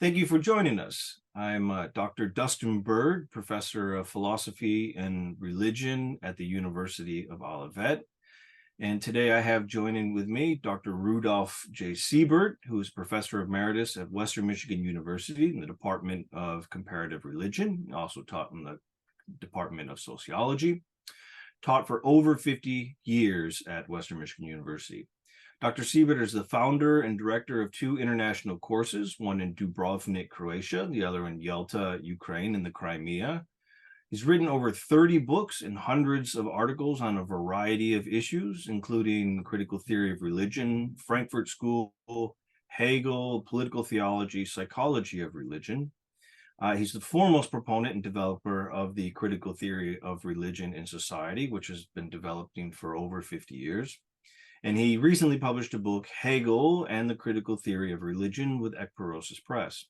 Thank you for joining us. I'm Dr. Dustin Byrd, Professor of Philosophy and Religion at the University of Olivet. And today I have joining with me Dr. Rudolf J. Siebert, who is Professor Emeritus at Western Michigan University in the Department of Comparative Religion, also taught in the Department of Sociology, taught for over 50 years at Western Michigan University. Dr. Siebert is the founder and director of two international courses, one in Dubrovnik, Croatia, the other in Yalta, Ukraine, and the Crimea. He's written over 30 books and hundreds of articles on a variety of issues, including critical theory of religion, Frankfurt School, Hegel, political theology, psychology of religion. He's the foremost proponent and developer of the critical theory of religion in society, which has been developing for over 50 years. And he recently published a book, Hegel and the Critical Theory of Religion, with Ekpyrosis Press.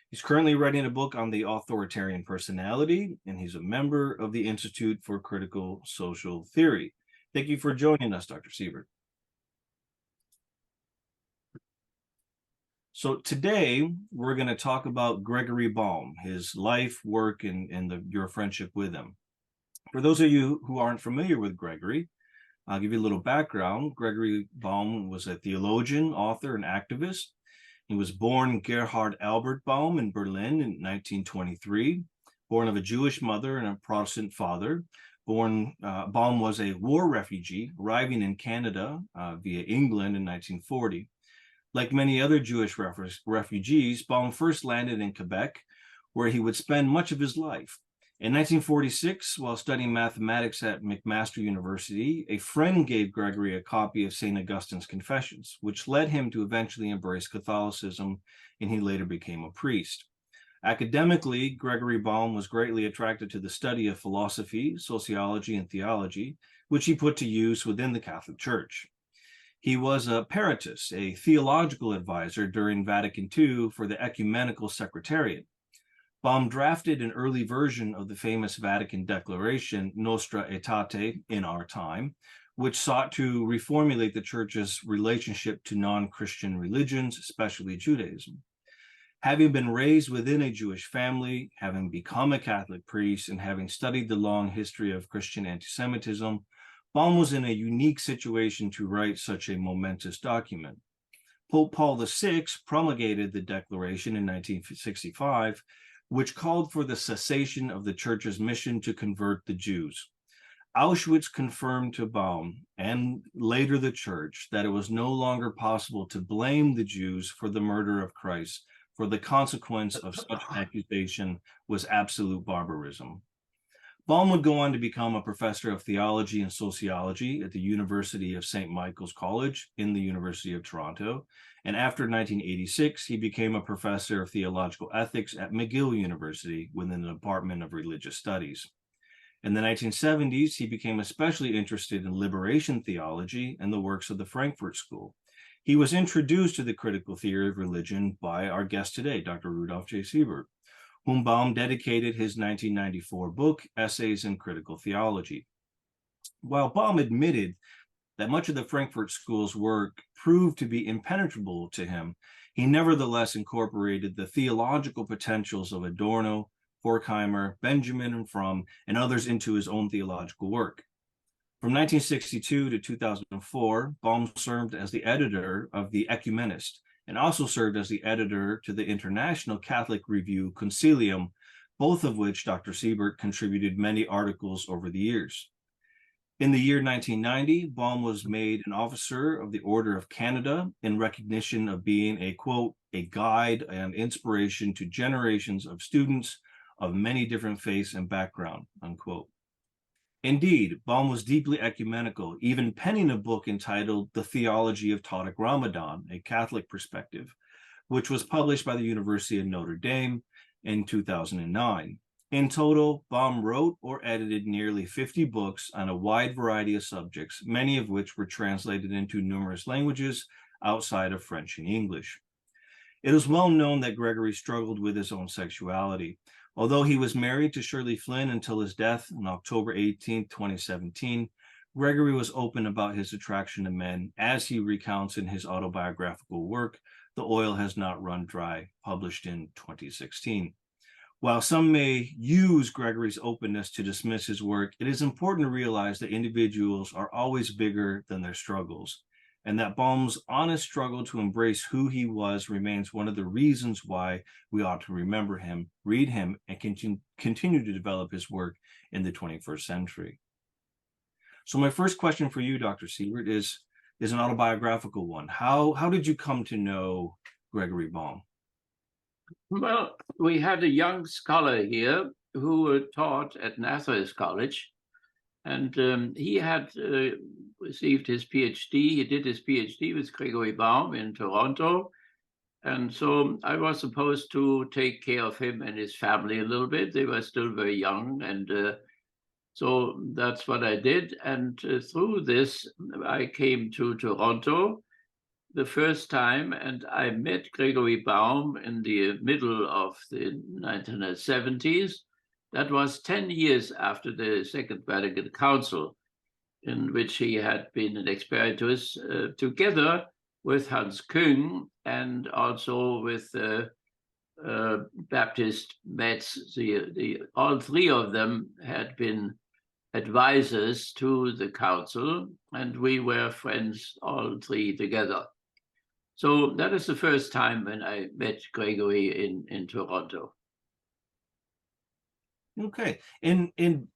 He's currently writing a book on the authoritarian personality, and he's a member of the Institute for Critical Social Theory. Thank you for joining us, Dr. Siebert. So today, we're going to talk about Gregory Baum, his life, work, and your friendship with him. For those of you who aren't familiar with Gregory, I'll give you a little background. Gregory Baum was a theologian, author, and activist. He was born Gerhard Albert Baum in Berlin in 1923, born of a Jewish mother and a Protestant father. Baum was a war refugee arriving in Canada via England in 1940. Like many other Jewish refugees, Baum first landed in Quebec, where he would spend much of his life. In 1946, while studying mathematics at McMaster University, a friend gave Gregory a copy of St. Augustine's Confessions, which led him to eventually embrace Catholicism, and he later became a priest. Academically, Gregory Baum was greatly attracted to the study of philosophy, sociology, and theology, which he put to use within the Catholic Church. He was a peritus, a theological advisor during Vatican II for the Ecumenical Secretariat. Baum drafted an early version of the famous Vatican Declaration, Nostra Aetate, in our time, which sought to reformulate the Church's relationship to non-Christian religions, especially Judaism. Having been raised within a Jewish family, having become a Catholic priest, and having studied the long history of Christian anti-Semitism, Baum was in a unique situation to write such a momentous document. Pope Paul VI promulgated the Declaration in 1965, which called for the cessation of the Church's mission to convert the Jews. Auschwitz confirmed to Baum, and later the Church, that it was no longer possible to blame the Jews for the murder of Christ, for the consequence of such accusation was absolute barbarism. Baum would go on to become a professor of theology and sociology at the University of St. Michael's College in the University of Toronto. And after 1986, he became a professor of theological ethics at McGill University within the Department of Religious Studies. In the 1970s, he became especially interested in liberation theology and the works of the Frankfurt School. He was introduced to the critical theory of religion by our guest today, Dr. Rudolf J. Siebert, whom Baum dedicated his 1994 book, Essays in Critical Theology. While Baum admitted that much of the Frankfurt School's work proved to be impenetrable to him, he nevertheless incorporated the theological potentials of Adorno, Horkheimer, Benjamin, and Fromm, and others into his own theological work. From 1962 to 2004, Baum served as the editor of The Ecumenist, and also served as the editor to the International Catholic Review Concilium, both of which Dr. Siebert contributed many articles over the years. In the year 1990, Baum was made an officer of the Order of Canada in recognition of being a, quote, a guide and inspiration to generations of students of many different faiths and background, unquote. Indeed, Baum was deeply ecumenical, even penning a book entitled The Theology of Tariq Ramadan, a Catholic Perspective, which was published by the University of Notre Dame in 2009. In total, Baum wrote or edited nearly 50 books on a wide variety of subjects, many of which were translated into numerous languages outside of French and English. It is well known that Gregory struggled with his own sexuality. Although he was married to Shirley Flynn until his death on October 18, 2017, Gregory was open about his attraction to men, as he recounts in his autobiographical work, The Oil Has Not Run Dry, published in 2016. While some may use Gregory's openness to dismiss his work, it is important to realize that individuals are always bigger than their struggles, and that Baum's honest struggle to embrace who he was remains one of the reasons why we ought to remember him, read him, and continue to develop his work in the 21st century. So my first question for you, Dr. Siebert, is an autobiographical one. How did you come to know Gregory Baum? Well, we had a young scholar here who taught at Nazareth College, and he had received his PhD. He did his PhD with Gregory Baum in Toronto, and so I was supposed to take care of him and his family a little bit. They were still very young, and so that's what I did. And through this, I came to Toronto the first time, and I met Gregory Baum in the middle of the 1970s. That was 10 years after the Second Vatican Council, in which he had been an Ekpyrosis together with Hans Küng and also with Baptist Metz. All three of them had been advisors to the council, and we were friends all three together. So that is the first time when I met Gregory in Toronto. Okay. And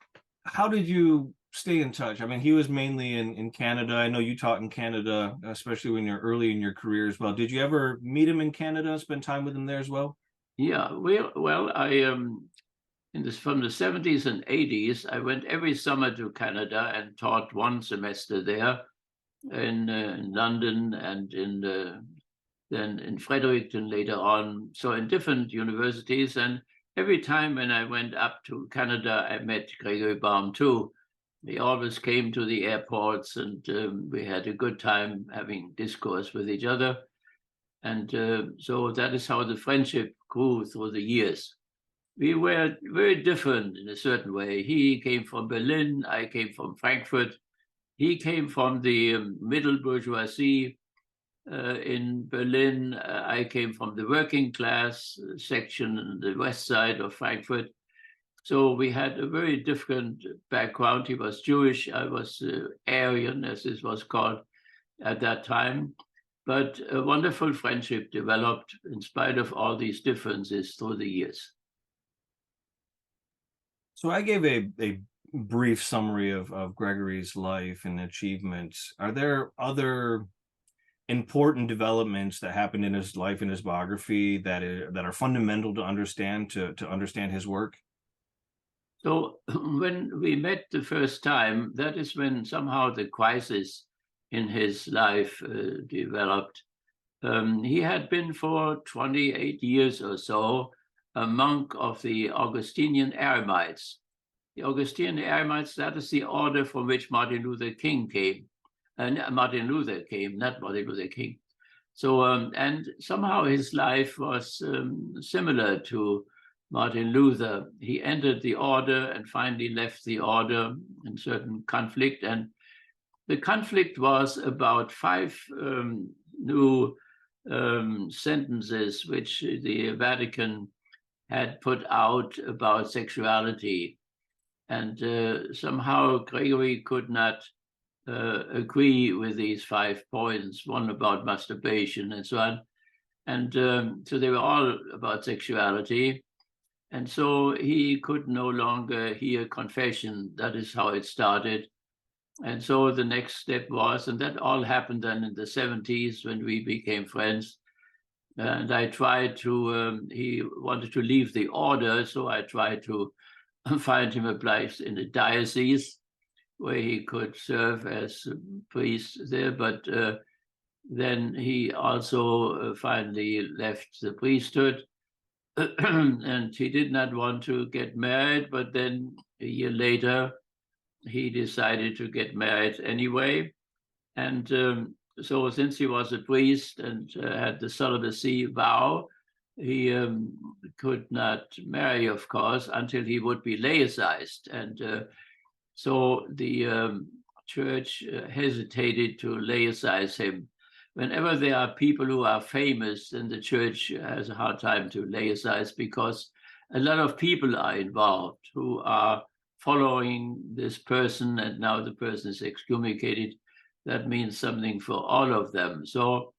how did you stay in touch? I mean, he was mainly in Canada. I know you taught in Canada, especially when you're early in your career as well. Did you ever meet him in Canada, spend time with him there as well? Yeah, well, I from the 70s and 80s, I went every summer to Canada and taught one semester there in London and then in Fredericton later on, so in different universities. And every time when I went up to Canada, I met Gregory Baum too. He always came to the airports, and we had a good time having discourse with each other. And so that is how the friendship grew through the years. We were very different in a certain way. He came from Berlin, I came from Frankfurt. He came from the middle bourgeoisie in Berlin. I came from the working class section in the west side of Frankfurt. So we had a very different background. He was Jewish, I was Aryan, as it was called at that time. But a wonderful friendship developed in spite of all these differences through the years. So I gave a brief summary of Gregory's life and achievements. Are there other important developments that happened in his life and his biography that are fundamental to understand his work? So when we met the first time, that is when somehow the crisis in his life developed. He had been for 28 years or so a monk of the Augustinian Eremites. The Augustinian Eremites, that is the order from which Martin Luther King came. Martin Luther came, not Martin Luther King. So, and somehow his life was similar to Martin Luther. He entered the order and finally left the order in certain conflict. And the conflict was about 5 new sentences which the Vatican had put out about sexuality. And somehow Gregory could not agree with these 5 points, one about masturbation and so on. And so they were all about sexuality. And so he could no longer hear confession. That is how it started. And so the next step was, and that all happened then in the 70s when we became friends. And I tried to, he wanted to leave the order, so I tried to find him a place in the diocese. where he could serve as a priest there, but then he also finally left the priesthood. And he did not want to get married, but then a year later, he decided to get married anyway. And so since he was a priest and had the celibacy vow, he could not marry, of course, until he would be laicized. And so the church hesitated to laicize him. Whenever there are people who are famous, then the church has a hard time to laicize, because a lot of people are involved who are following this person, and now the person is excommunicated. That means something for all of them. So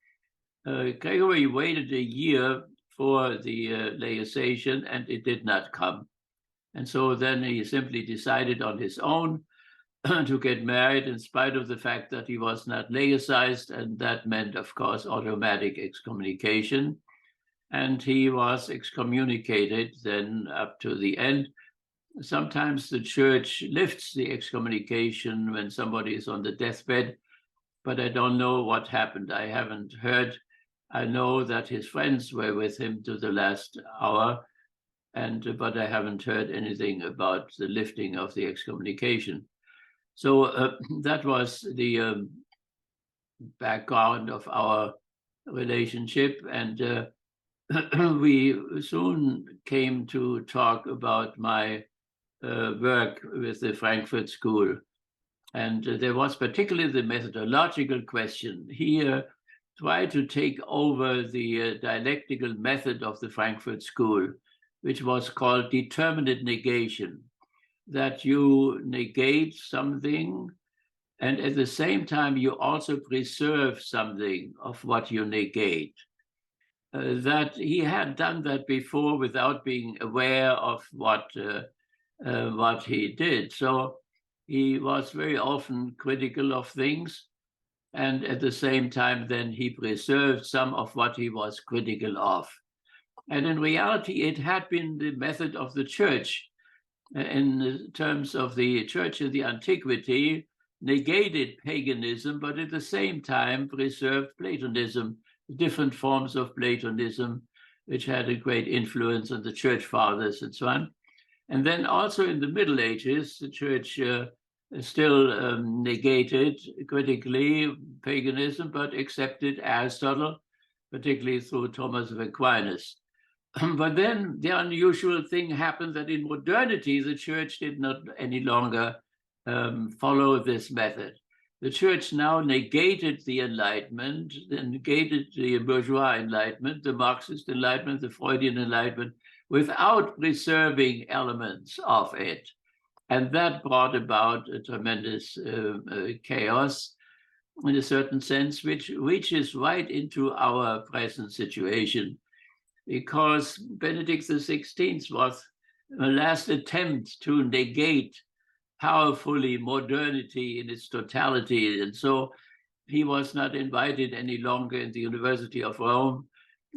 Gregory waited a year for the laicization, and it did not come. And so then he simply decided on his own to get married, in spite of the fact that he was not laicized, and that meant, of course, automatic excommunication. And he was excommunicated then up to the end. Sometimes the church lifts the excommunication when somebody is on the deathbed, but I don't know what happened. I haven't heard. I know that his friends were with him to the last hour, but I haven't heard anything about the lifting of the excommunication. So that was the background of our relationship, and we soon came to talk about my work with the Frankfurt School. And there was particularly the methodological question. He tried to take over the dialectical method of the Frankfurt School, which was called determinate negation, that you negate something, and at the same time, you also preserve something of what you negate. That he had done that before without being aware of what he did. So he was very often critical of things, and at the same time, then he preserved some of what he was critical of. And in reality, it had been the method of the church in terms of the church in the antiquity, negated paganism, but at the same time preserved Platonism, different forms of Platonism, which had a great influence on the church fathers and so on. And then also in the Middle Ages, the church still negated critically paganism, but accepted Aristotle, particularly through Thomas of Aquinas. But then the unusual thing happened that in modernity, the church did not any longer follow this method. The church now negated the Enlightenment, negated the bourgeois Enlightenment, the Marxist Enlightenment, the Freudian Enlightenment, without preserving elements of it. And that brought about a tremendous chaos, in a certain sense, which reaches right into our present situation, because Benedict XVI was the last attempt to negate powerfully modernity in its totality. And so he was not invited any longer in the University of Rome,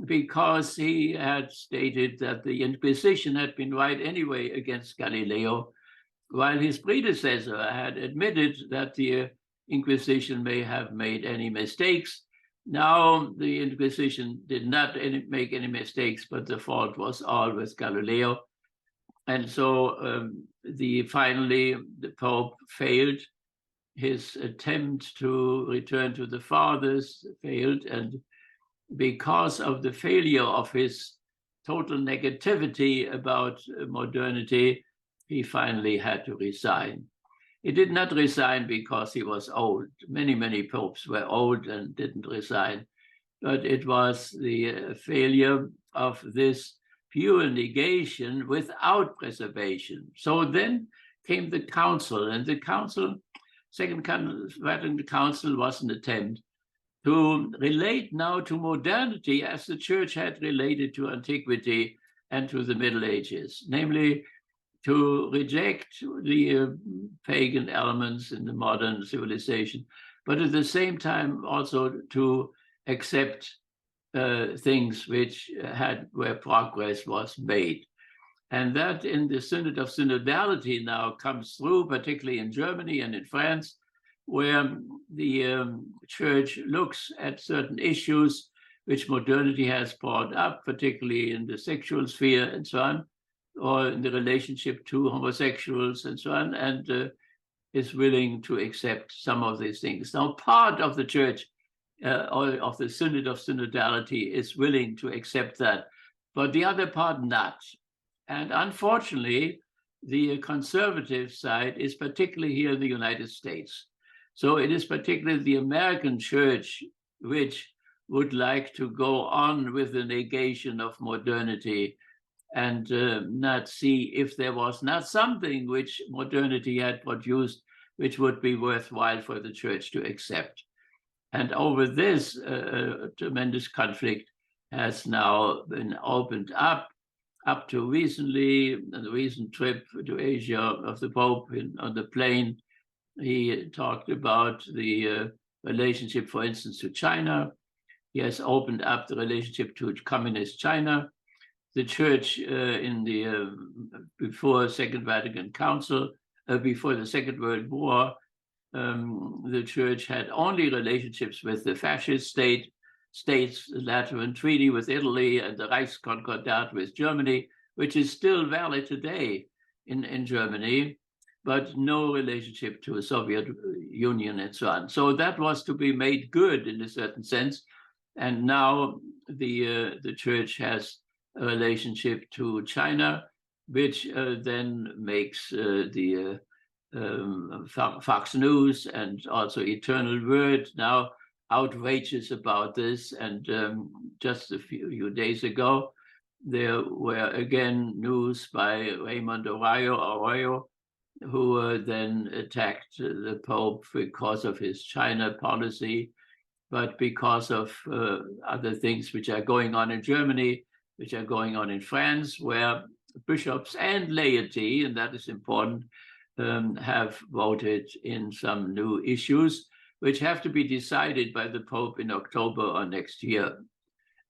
because he had stated that the Inquisition had been right anyway against Galileo, while his predecessor had admitted that the Inquisition may have made any mistakes. Now the Inquisition did not make any mistakes, but the fault was all with Galileo. And so finally the Pope failed. His attempt to return to the fathers failed, and because of the failure of his total negativity about modernity, he finally had to resign. He did not resign because he was old. Many, many popes were old and didn't resign. But it was the failure of this pure negation without preservation. So then came the council, and the council, Second Vatican Council, was an attempt to relate now to modernity as the church had related to antiquity and to the Middle Ages, namely to reject the pagan elements in the modern civilization, but at the same time also to accept things where progress was made. And that in the Synod of Synodality now comes through, particularly in Germany and in France, where the church looks at certain issues which modernity has brought up, particularly in the sexual sphere and so on, or in the relationship to homosexuals and so on, and is willing to accept some of these things. Now, part of the church, or of the Synod of Synodality, is willing to accept that, but the other part not. And unfortunately, the conservative side is particularly here in the United States. So it is particularly the American church which would like to go on with the negation of modernity and not see if there was not something which modernity had produced, which would be worthwhile for the church to accept. And over this, tremendous conflict has now been opened up to recently, the recent trip to Asia of the Pope on the plane. He talked about the relationship, for instance, to China. He has opened up the relationship to communist China. The church in the before Second Vatican Council, before the Second World War, the church had only relationships with the fascist states, the Lateran Treaty with Italy, and the Reichskonkordat with Germany, which is still valid today in Germany, but no relationship to the Soviet Union and so on. So that was to be made good in a certain sense. And now the church has a relationship to China, which then makes the Fox News and also Eternal Word now outrageous about this. And just a few days ago, there were again news by Raymond Arroyo, who then attacked the Pope because of his China policy, but because of other things which are going on in Germany, which are going on in France, where bishops and laity, and that is important, have voted in some new issues, which have to be decided by the Pope in October or next year.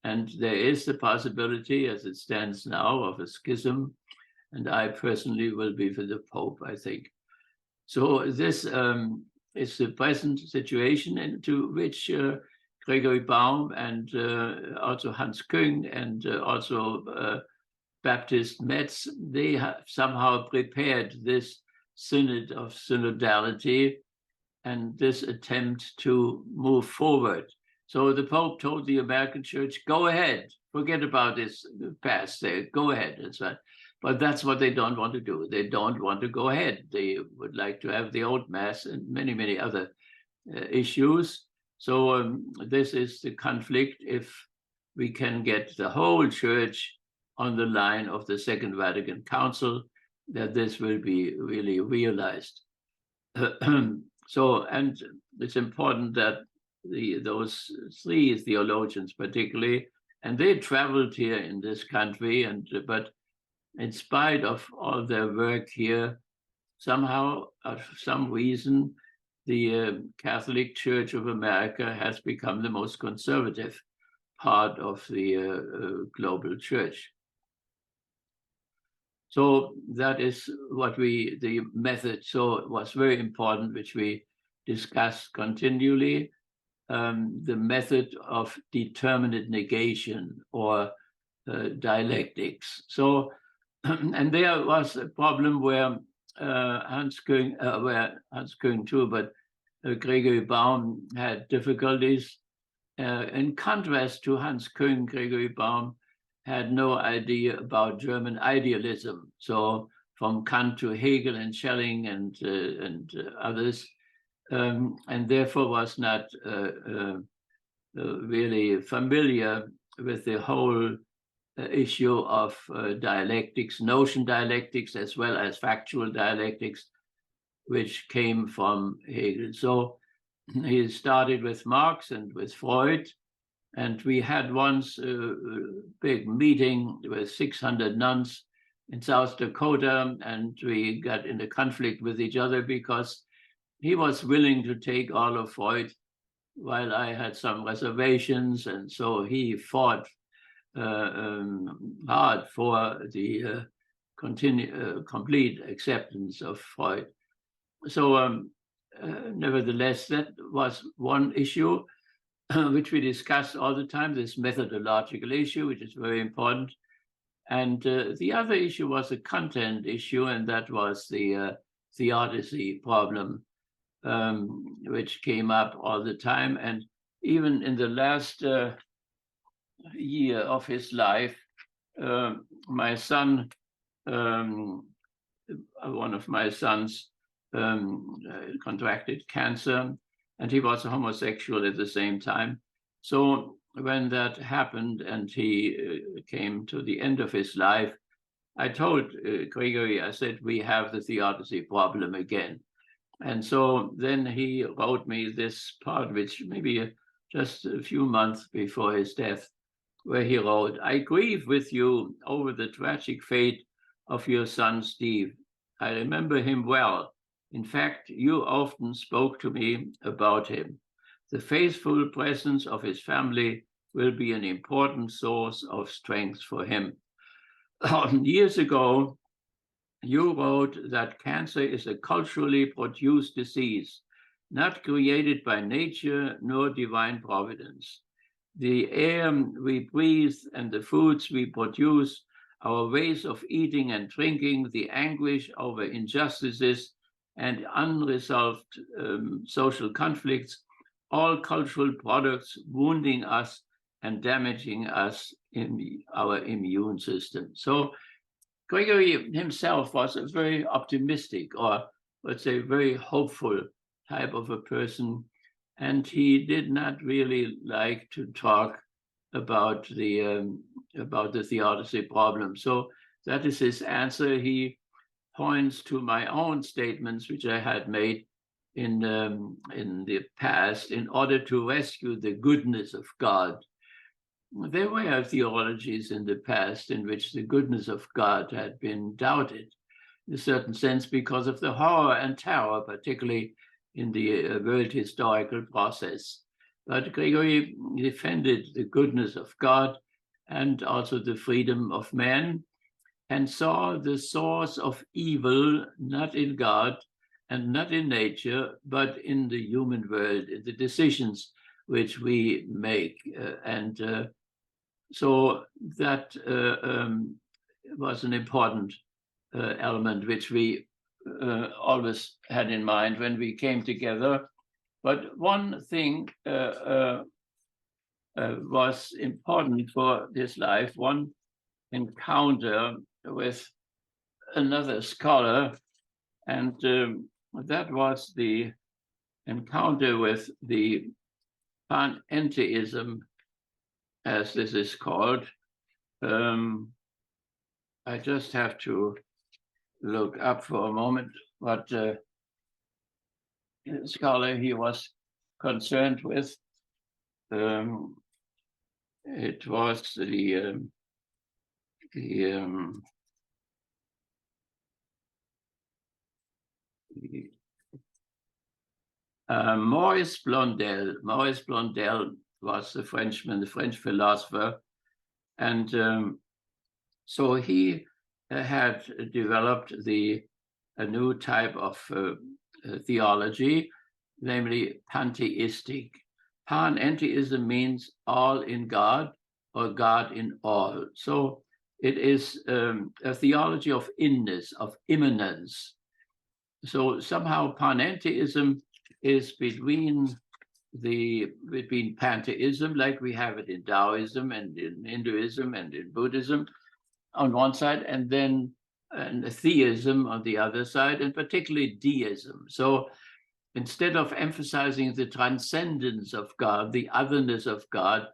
And there is the possibility, as it stands now, of a schism, and I personally will be for the Pope, I think. So this is the present situation into which Gregory Baum and also Hans Küng and also Baptist Metz, they have somehow prepared this Synod of Synodality and this attempt to move forward. So the Pope told the American church, go ahead, forget about this past there, go ahead. And so, but that's what they don't want to do. They don't want to go ahead. They would like to have the old Mass and many, many other issues. So this is the conflict. If we can get the whole church on the line of the Second Vatican Council, that this will be really realized. So, and it's important that those three theologians particularly, and they traveled here in this country, but in spite of all their work here, somehow, for some reason, the Catholic Church of America has become the most conservative part of the global church. So that is what the method, so it was very important, which we discussed continually, the method of determinate negation or dialectics. So, and there was a problem where Hans Küng too, but Gregory Baum had difficulties. In contrast to Hans Küng, Gregory Baum had no idea about German idealism. So from Kant to Hegel and Schelling and others, and therefore was not really familiar with the whole issue of dialectics, notion dialectics, as well as factual dialectics, which came from Hegel. So he started with Marx and with Freud, and we had once a big meeting with 600 nuns in South Dakota, and we got in a conflict with each other because he was willing to take all of Freud while I had some reservations, and so he fought hard for the complete acceptance of Freud. So nevertheless, that was one issue which we discussed all the time, this methodological issue, which is very important. And the other issue was a content issue, and that was the theodicy problem, which came up all the time. And even in the last year of his life, my son, one of my sons, contracted cancer, and he was a homosexual at the same time. So when that happened and he came to the end of his life, I told Gregory, I said, we have the theodicy problem again. And so then he wrote me this part, which maybe just a few months before his death, where he wrote, I grieve with you over the tragic fate of your son, Steve. I remember him well. In fact, you often spoke to me about him. The faithful presence of his family will be an important source of strength for him. Years ago, you wrote that cancer is a culturally produced disease, not created by nature nor divine providence. The air we breathe and the foods we produce, our ways of eating and drinking, the anguish over injustices and unresolved social conflicts, all cultural products wounding us and damaging us in our immune system. So Gregory himself was a very optimistic, or let's say very hopeful type of a person, and he did not really like to talk about the theodicy problem. So that is his answer. He points to my own statements, which I had made in the past, in order to rescue the goodness of God. There were theologies in the past in which the goodness of God had been doubted, in a certain sense, because of the horror and terror, particularly in the world historical process. But Gregory defended the goodness of God and also the freedom of man, and saw the source of evil not in God and not in nature, but in the human world, in the decisions which we make. So that was an important element which we always had in mind when we came together. But one thing was important for this life, one encounter with another scholar, and that was the encounter with the panentheism, as this is called. I just have to look up for a moment what scholar he was concerned with. It was Maurice Blondel. Maurice Blondel was the Frenchman, the French philosopher. And so he had developed a new type of theology, namely pantheistic. Panentheism means all in God, or God in all. So it is a theology of inness, of immanence. So somehow panentheism is between pantheism, like we have it in Taoism and in Hinduism and in Buddhism on one side, and then theism on the other side, and particularly deism. So instead of emphasizing the transcendence of God, the otherness of God,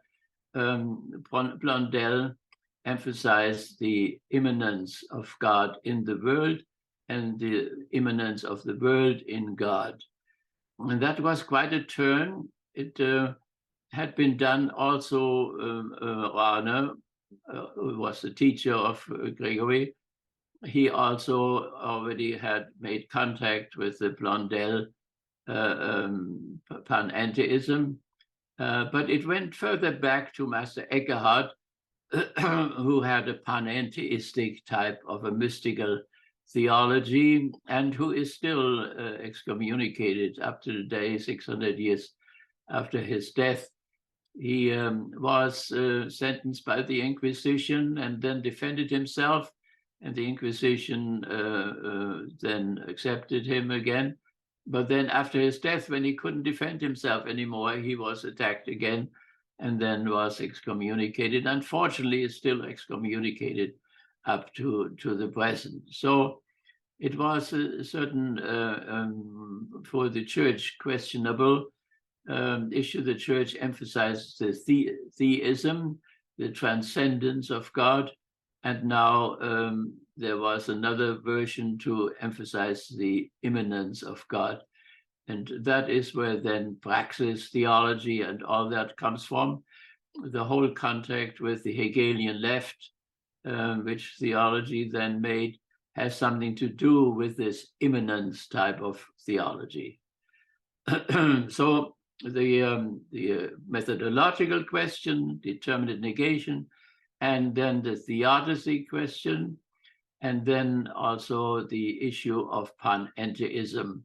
Blondel emphasized the immanence of God in the world and the immanence of the world in God. And that was quite a turn. It had been done also, Rahner, who was the teacher of Gregory. He also already had made contact with the Blondel panentheism, but it went further back to Master Eckhart, who had a panentheistic type of a mystical theology, and who is still excommunicated up to the day, 600 years after his death. He was sentenced by the Inquisition and then defended himself, and the Inquisition then accepted him again. But then after his death, when he couldn't defend himself anymore, he was attacked again and then was excommunicated. Unfortunately, is still excommunicated up to the present. So it was a certain, for the church, questionable issue. The church emphasizes the theism, the transcendence of God, and now there was another version to emphasize the immanence of God. And that is where then praxis theology and all that comes from. The whole contact with the Hegelian left, which theology then made, has something to do with this immanence type of theology. So the methodological question, determinate negation, and then the theodicy question, and then also the issue of panentheism.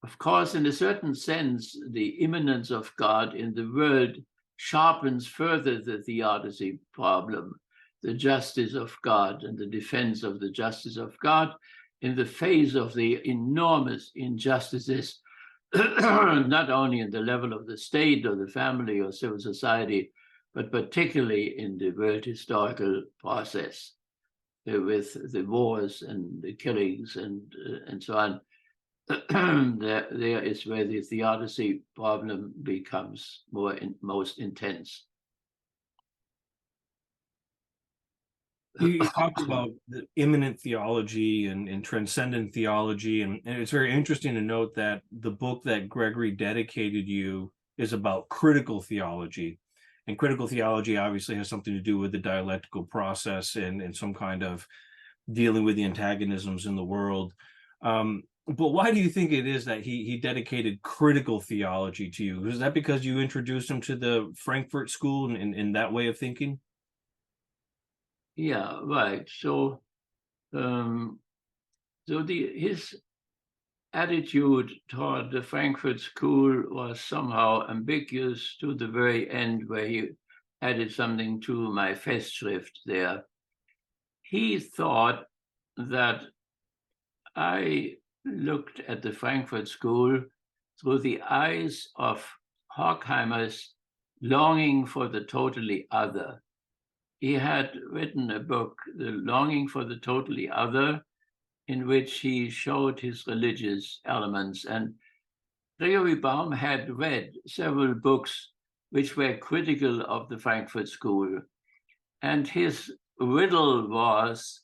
Of course, in a certain sense, the immanence of God in the world sharpens further the theodicy problem, the justice of God and the defense of the justice of God in the face of the enormous injustices, not only in the level of the state or the family or civil society, but particularly in the world historical process with the wars and the killings and so on. There is where the theodicy problem becomes most intense. You talked about the immanent theology and transcendent theology, and it's very interesting to note that the book that Gregory dedicated you is about critical theology. And critical theology obviously has something to do with the dialectical process and some kind of dealing with the antagonisms in the world. But why do you think it is that he dedicated critical theology to you? Is that because you introduced him to the Frankfurt School in that way of thinking? Yeah, right. So, his attitude toward the Frankfurt School was somehow ambiguous to the very end, where he added something to my Festschrift there. He thought that I looked at the Frankfurt School through the eyes of Horkheimer's longing for the totally other. He had written a book, The Longing for the Totally Other, in which he showed his religious elements. And Gregory Baum had read several books which were critical of the Frankfurt School. And his riddle was,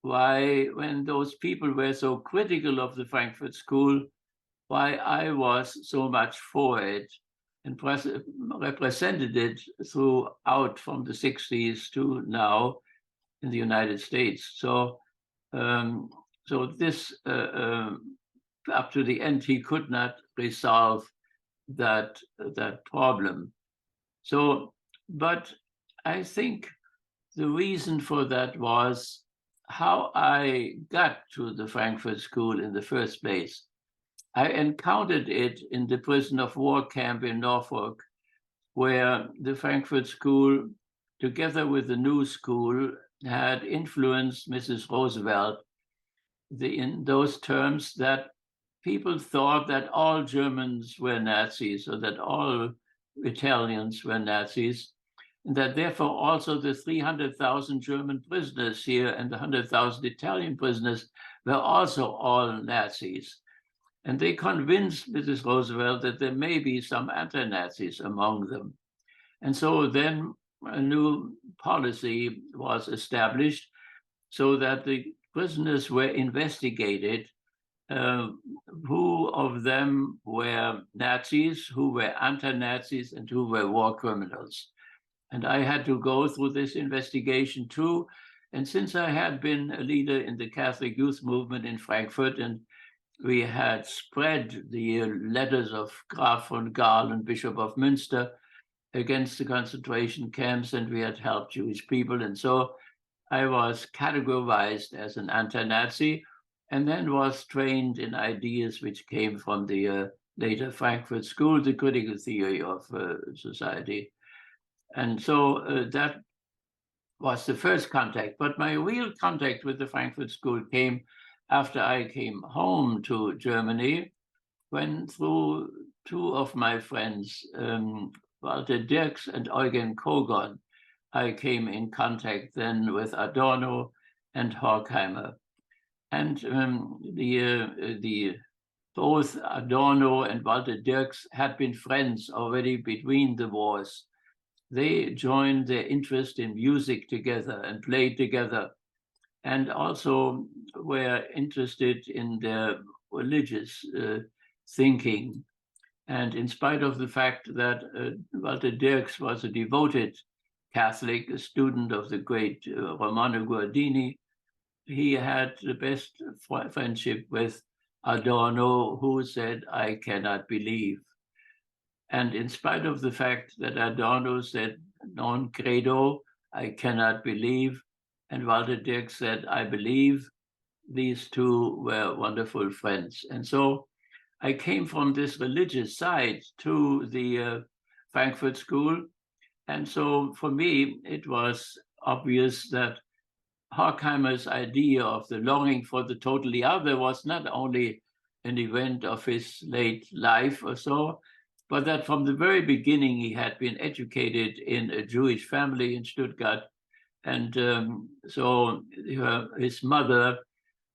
why, when those people were so critical of the Frankfurt School, why I was so much for it and represented it throughout from the 60s to now in the United States. So, this, up to the end, he could not resolve that problem. So, but I think the reason for that was how I got to the Frankfurt School in the first place. I encountered it in the prison of war camp in Norfolk, where the Frankfurt School, together with the New School, had influenced Mrs. Roosevelt in those terms that people thought that all Germans were Nazis, or that all Italians were Nazis, and that therefore also the 300,000 German prisoners here and the 100,000 Italian prisoners were also all Nazis. And they convinced Mrs. Roosevelt that there may be some anti-Nazis among them. And so then a new policy was established so that the prisoners were investigated, who of them were Nazis, who were anti-Nazis, and who were war criminals. And I had to go through this investigation too. And since I had been a leader in the Catholic youth movement in Frankfurt, and we had spread the letters of Graf von Gaal and Bishop of Münster, against the concentration camps, and we had helped Jewish people. And so I was categorized as an anti-Nazi, and then was trained in ideas which came from the later Frankfurt School, the critical theory of society. And so that was the first contact. But my real contact with the Frankfurt School came after I came home to Germany, when through two of my friends, Walter Dirks and Eugen Kogon, I came in contact then with Adorno and Horkheimer. And both Adorno and Walter Dirks had been friends already between the wars. They joined their interest in music together and played together, and also were interested in their religious thinking. And in spite of the fact that Walter Dirks was a devoted Catholic, a student of the great Romano Guardini, he had the best friendship with Adorno, who said, "I cannot believe." And in spite of the fact that Adorno said, "Non credo," I cannot believe, and Walter Dirks said, "I believe," these two were wonderful friends. And so I came from this religious side to the Frankfurt School. And so for me, it was obvious that Horkheimer's idea of the longing for the totally other was not only an event of his late life or so, but that from the very beginning he had been educated in a Jewish family in Stuttgart. And so his mother,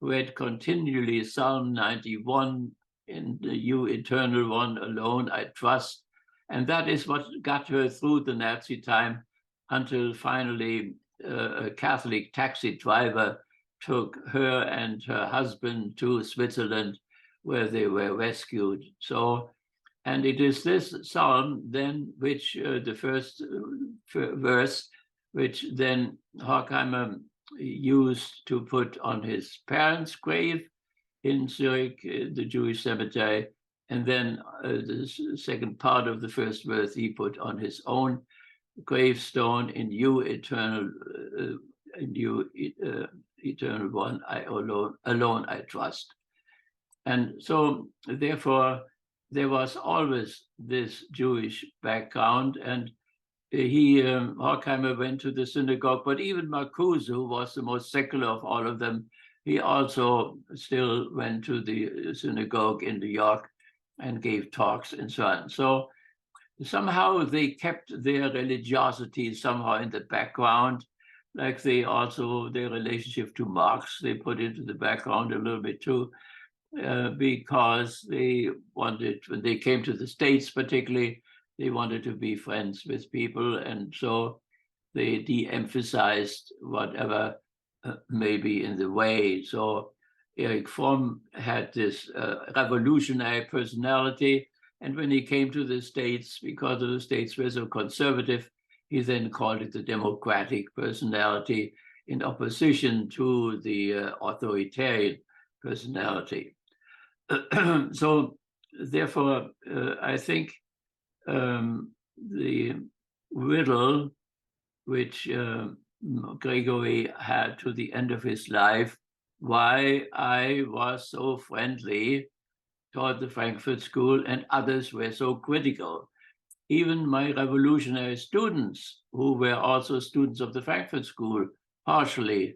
who had continually Psalm 91 in the "You Eternal One alone I trust," and that is what got her through the Nazi time until finally a Catholic taxi driver took her and her husband to Switzerland, where they were rescued. So, and it is this psalm then which the first verse, which then Horkheimer used to put on his parents' grave in Zurich, the Jewish cemetery, and then the second part of the first verse he put on his own gravestone, "In you eternal, eternal one, I alone I trust." And so therefore there was always this Jewish background, and Horkheimer went to the synagogue, but even Marcuse, who was the most secular of all of them, he also still went to the synagogue in New York and gave talks and so on. So somehow they kept their religiosity somehow in the background, like they also, their relationship to Marx, they put into the background a little bit too, because they wanted, when they came to the States particularly, they wanted to be friends with people, and so they de-emphasized whatever may be in the way. So Erich Fromm had this revolutionary personality, and when he came to the States, because the States were so conservative, he then called it the democratic personality in opposition to the authoritarian personality. So therefore, I think the riddle which Gregory had to the end of his life, why I was so friendly toward the Frankfurt School and others were so critical. Even my revolutionary students, who were also students of the Frankfurt School, partially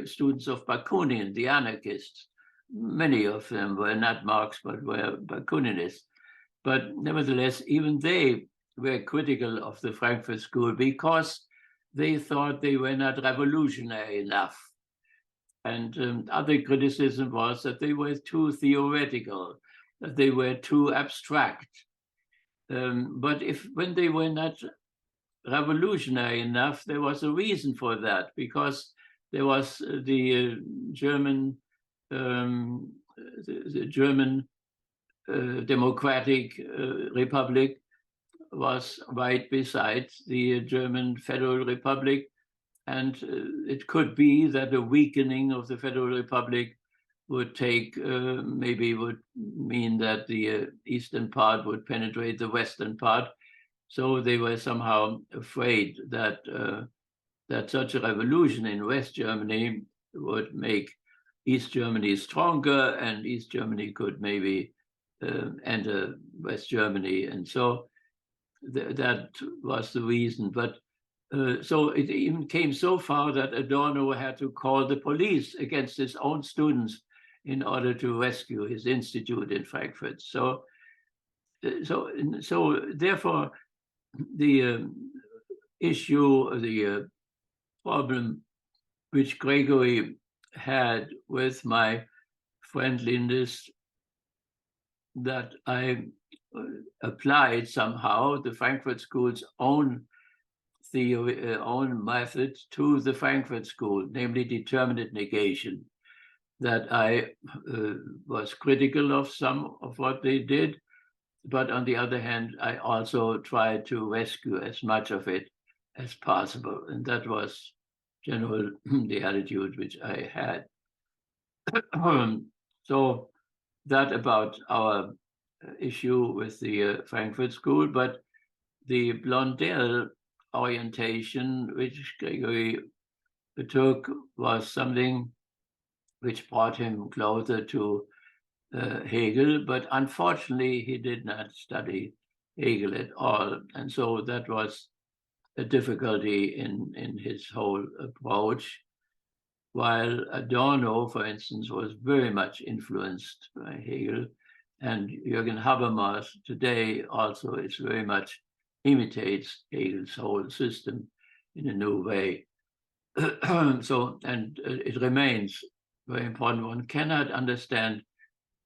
students of Bakunin, the anarchists. Many of them were not Marx, but were Bakuninists. But nevertheless, even they were critical of the Frankfurt School because they thought they were not revolutionary enough. And other criticism was that they were too theoretical, that they were too abstract. But when they were not revolutionary enough, there was a reason for that, because there was the German Democratic Republic was right beside the German Federal Republic, and it could be that a weakening of the Federal Republic would take, maybe would mean that the eastern part would penetrate the western part. So they were somehow afraid that that such a revolution in West Germany would make East Germany stronger, and East Germany could maybe enter West Germany. And so that was the reason. But so it even came so far that Adorno had to call the police against his own students in order to rescue his institute in Frankfurt. So therefore, the issue, the problem which Gregory had with my friendliness, that I applied somehow the Frankfurt School's own theory, own method to the Frankfurt School, namely determinate negation. That I was critical of some of what they did, but on the other hand, I also tried to rescue as much of it as possible. And that was general the attitude which I had. So that about our issue with the Frankfurt School, but the Blondel orientation which Gregory took was something which brought him closer to Hegel, but unfortunately he did not study Hegel at all. And so that was a difficulty in his whole approach, while Adorno, for instance, was very much influenced by Hegel, and Jürgen Habermas today also is very much imitates Hegel's whole system in a new way. So, and it remains very important. One cannot understand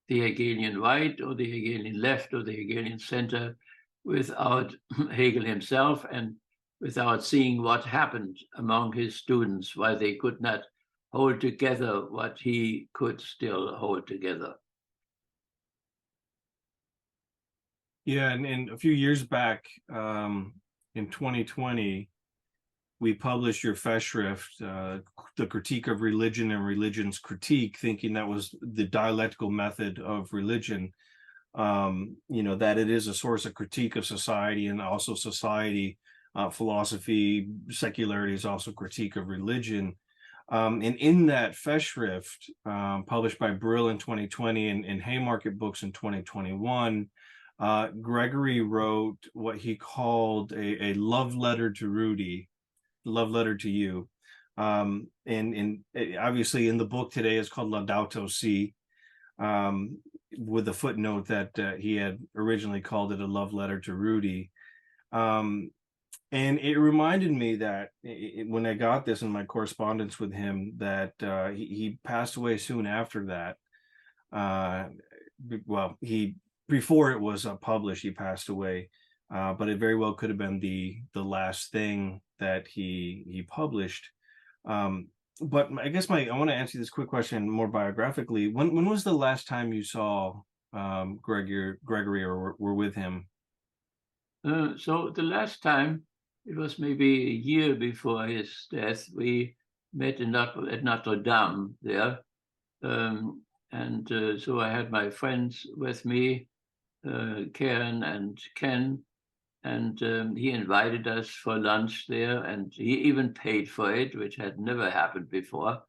the Hegelian right or the Hegelian left or the Hegelian center without Hegel himself and without seeing what happened among his students, why they could not hold together what he could still hold together. Yeah, and a few years back, in 2020, we published your Festschrift, The Critique of Religion and Religion's Critique, thinking that was the dialectical method of religion, that it is a source of critique of society, and also society, philosophy, secularity is also critique of religion. And in that Festschrift, published by Brill in 2020 and Haymarket Books in 2021, Gregory wrote what he called a love letter to Rudy, love letter to you. And obviously in the book today it's called Laudato Si, with the footnote that he had originally called it a love letter to Rudy. And it reminded me that when I got this in my correspondence with him, that he passed away soon after that. Well, before it was published, he passed away, but it very well could have been the last thing that he published. But I guess I want to answer this quick question more biographically. When was the last time you saw Gregory or were with him? So the last time, it was maybe a year before his death, we met at Notre Dame there. So I had my friends with me, Karen and Ken, and he invited us for lunch there, and he even paid for it, which had never happened before.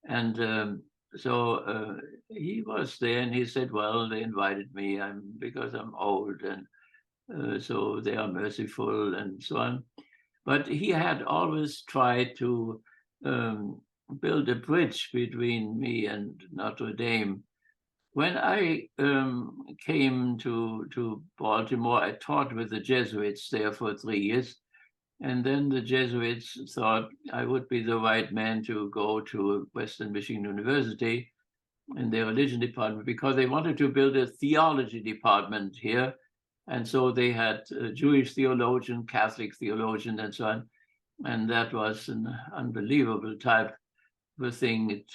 And so he was there, and he said, well, they invited me because I'm old, and so they are merciful and so on. But he had always tried to build a bridge between me and Notre Dame. When I came to Baltimore, I taught with the Jesuits there for 3 years. And then the Jesuits thought I would be the right man to go to Western Michigan University in their religion department, because they wanted to build a theology department here. And so they had a Jewish theologian, Catholic theologian, and so on. And that was an unbelievable type of a thing. It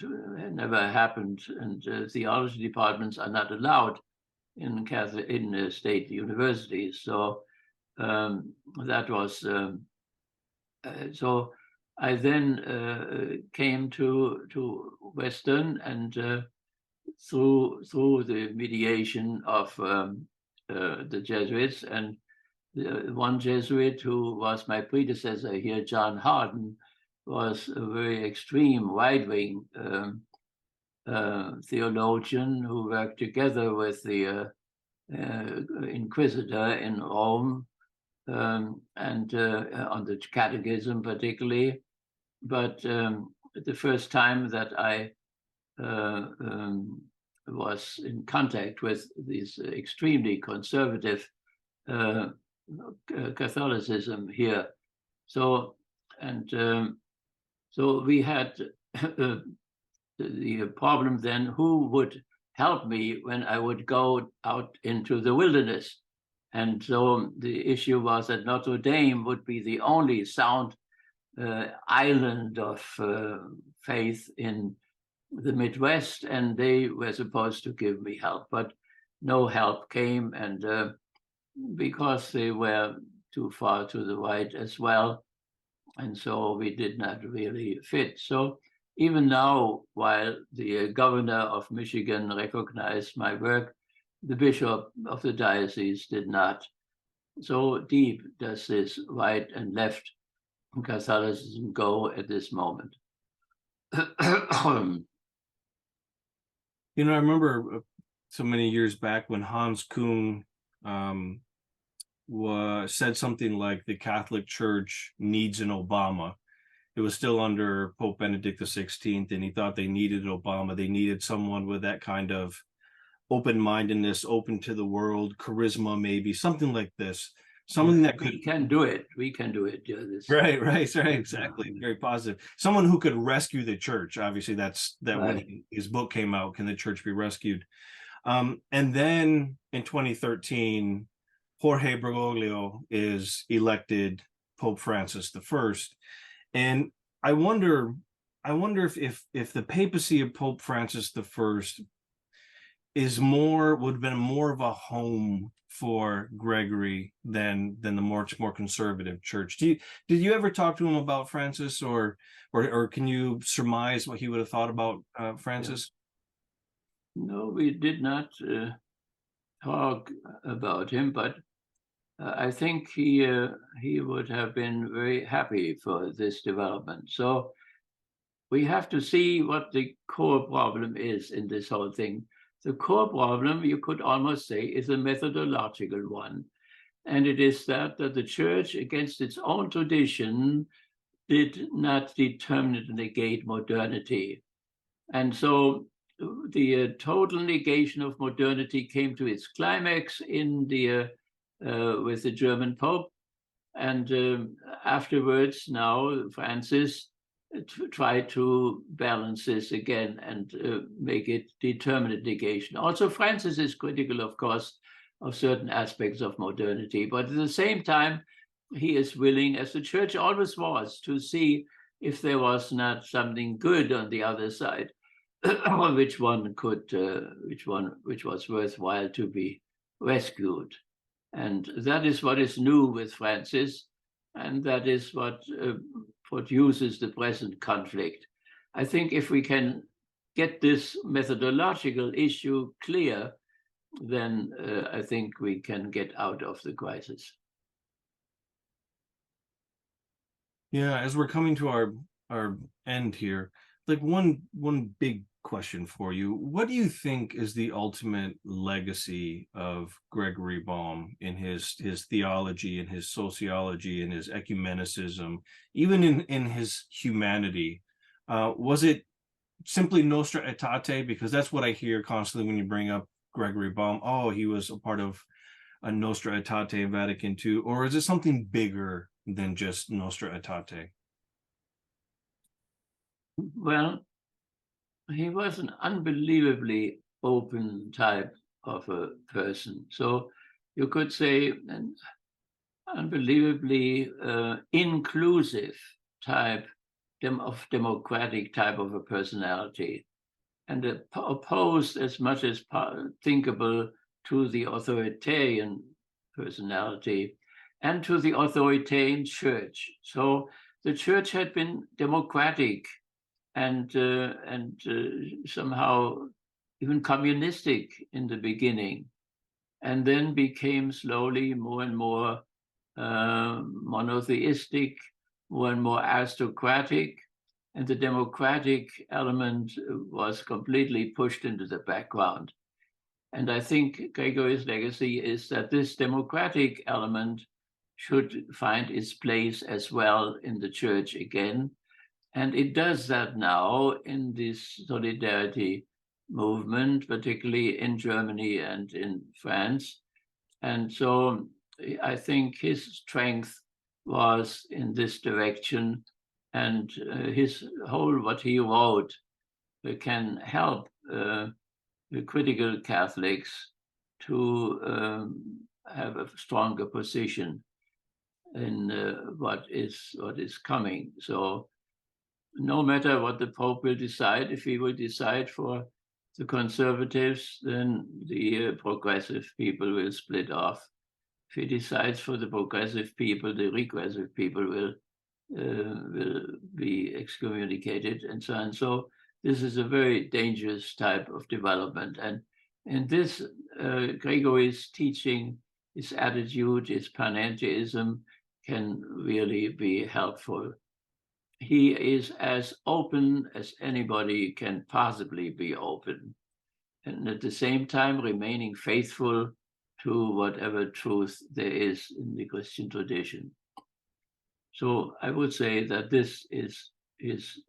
never happened. And theology departments are not allowed in state universities. So that was, so I then came to Western, and through the mediation of the Jesuits, and one Jesuit who was my predecessor here, John Harden, was a very extreme right-wing theologian who worked together with the inquisitor in Rome and on the catechism particularly. But the first time that I was in contact with these extremely conservative Catholicism here. So we had the problem then, who would help me when I would go out into the wilderness? And so the issue was that Notre Dame would be the only sound island of faith in the Midwest, and they were supposed to give me help, but no help came, and because they were too far to the right as well, and so we did not really fit. So even now, while the governor of Michigan recognized my work, the bishop of the diocese did not. So deep does this right and left Catholicism go at this moment. I remember so many years back when Hans Kuhn said something like the Catholic Church needs an Obama. It was still under Pope Benedict XVI, and he thought they needed Obama. They needed someone with that kind of open-mindedness, open to the world, charisma, maybe something like this. Something that could. We can do it. We can do it. Yeah, Right, exactly. Very positive. Someone who could rescue the church. Obviously, that's that right. When his book came out, Can the Church Be Rescued? And then in 2013, Jorge Bergoglio is elected Pope Francis I. And I wonder if the papacy of Pope Francis I would have been more of a home for Gregory than the much more conservative church. Did you ever talk to him about Francis, or can you surmise what he would have thought about Francis? No, we did not talk about him, but I think he would have been very happy for this development. So we have to see what the core problem is in this whole thing. The core problem, you could almost say, is a methodological one. And it is that the church, against its own tradition, did not determine to negate modernity. And so the total negation of modernity came to its climax in with the German Pope. And afterwards, now, Francis try to balance this again and make it determinate negation. Also, Francis is critical, of course, of certain aspects of modernity, but at the same time, he is willing, as the church always was, to see if there was not something good on the other side, which was worthwhile to be rescued. And that is what is new with Francis, and that is what produces the present conflict. I think if we can get this methodological issue clear, then I think we can get out of the crisis. Yeah, as we're coming to our end here, like one big question for you. What do you think is the ultimate legacy of Gregory Baum in his theology, in his sociology, in his ecumenicism, even in his humanity? Was it simply Nostra Aetate? Because that's what I hear constantly when you bring up Gregory Baum. Oh, he was a part of a Nostra Aetate in Vatican II. Or is it something bigger than just Nostra Aetate? Well, he was an unbelievably open type of a person. So you could say an unbelievably inclusive type of democratic type of a personality, and opposed as much as thinkable to the authoritarian personality and to the authoritarian church. So the church had been democratic and somehow even communistic in the beginning, and then became slowly more and more monotheistic, more and more aristocratic, and the democratic element was completely pushed into the background. And I think Gregory's legacy is that this democratic element should find its place as well in the church again. And it does that now in this solidarity movement, particularly in Germany and in France. And so I think his strength was in this direction, and his whole, what he wrote, can help the critical Catholics to have a stronger position in what is coming. So no matter what the Pope will decide, if he will decide for the conservatives, then the progressive people will split off. If he decides for the progressive people, the regressive people will be excommunicated and so on. So this is a very dangerous type of development. And in this, Gregory's teaching, his attitude, his panentheism can really be helpful. He is as open as anybody can possibly be open, and at the same time remaining faithful to whatever truth there is in the Christian tradition. So I would say that this is his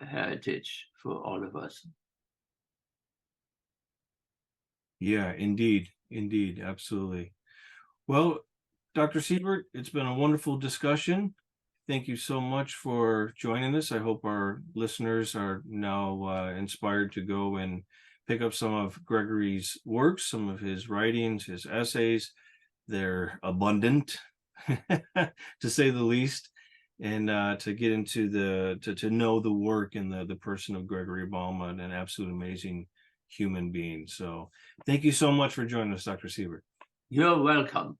heritage for all of us. Yeah, indeed. Indeed. Absolutely. Well, Dr. Siebert, it's been a wonderful discussion. Thank you so much for joining us. I hope our listeners are now inspired to go and pick up some of Gregory's works, some of his writings, his essays. They're abundant, to say the least, and to get into to know the work and the person of Gregory Baum, an absolute amazing human being. So thank you so much for joining us, Dr. Siebert. You're welcome.